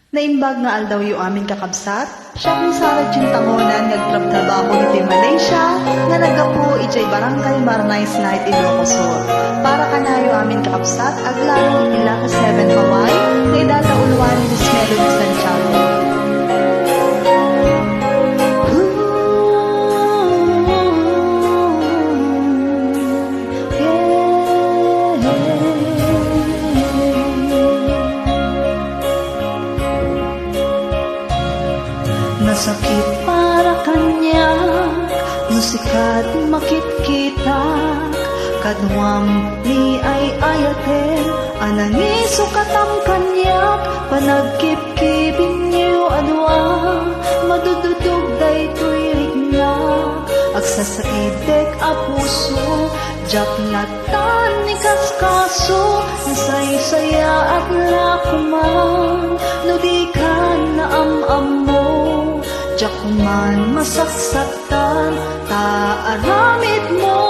Naimbag nga aldaw yu amin kakabsat, siya kung sarat yung tangonan nagtrabaho iti Malaysia, nga nagapu ijay barangay Marnais Night Ilocos Sur. Para kanayo amin kakabsat, aglaro itila ka 7 Hawaii, na idadauluan ni Miss Melody Santiago. Masakit para kanya, musikat makit-kita, kadwam ni ay ayaten, anangiso katam kanyak, panagkip-kipin niyo adwa, madududog day tuirig na, agsasaidek a puso, jaklatan ni kaskaso, nasay-saya at lakuman, nudikan na am-am mo, jakuman masaksaktan, taaramid mo.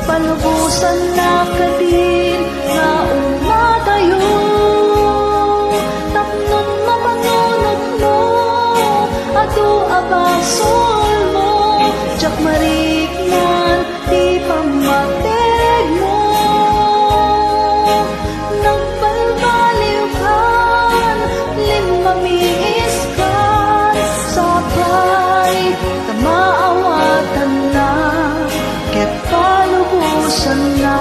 Palubusan na ka din, na umatayo, tapnon mapanunod mo, ato abasol mo, jak mariknan, di pamateg mo. Nagbalbaliw ka, mamiis ka, sapay, tamaawatan na, ket palubusan na.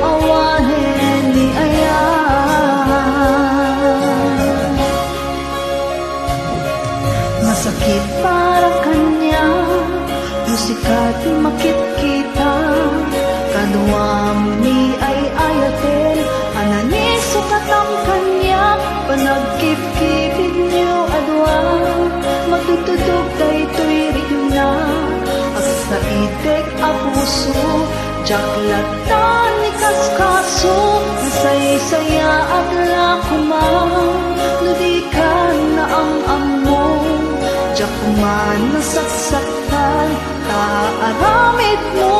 Awanen ni ayan. Masakit para kanya, musikat makit-kita, kaduam ni ay ayaten, ananiso katam kanyak, panagkip-kipin niyo adwa, magtutudog day tuirig na, asa itek a puso, jaklatan ni kaskaso, nasay-saya at lakuman, nudikan na am-am mo, jakuman nasaksaktan, taaramid mo.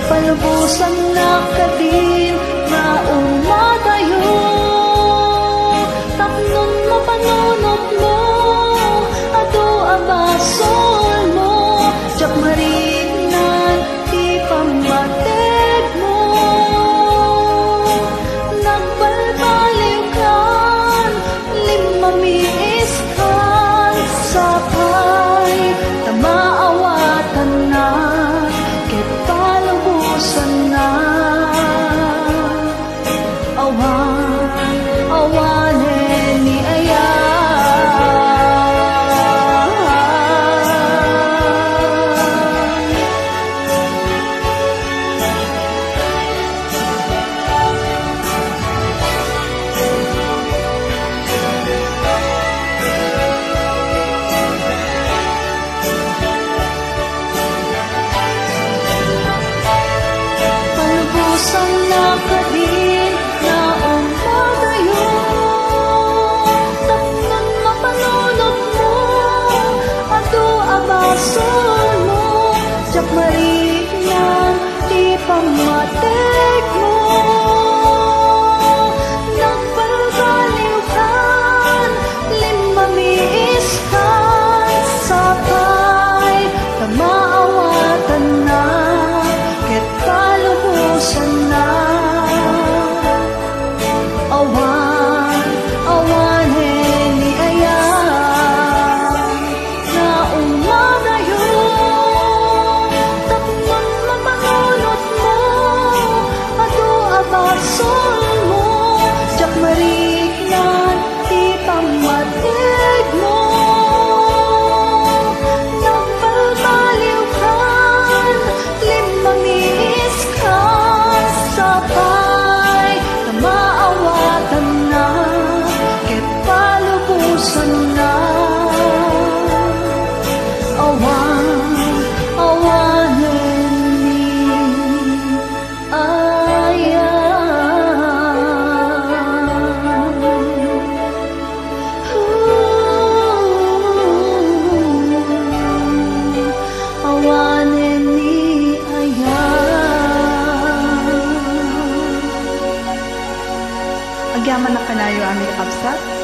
Palubusan na ka din, na umatayo, tapnon mapanunod mo, ato abasol mo, jak mariknan, di pamateg mo. Nagbalbaliw kan, limamiis kan, sapay, tamaawatan na, ket palubusan na. Awanen ni palubusan na ka din, na umatayo, tapnon mapanunod mo, ato abasol mo, jak mariknan, di pamateg mo. Nagbalbaliw kan, limamiis kan, sapay, tamaawatan na, ket palubusan na. Awanen ni ayan, na umatayo, tapnon mapanunod mo, Agyaman na kanayo amin kakabsat.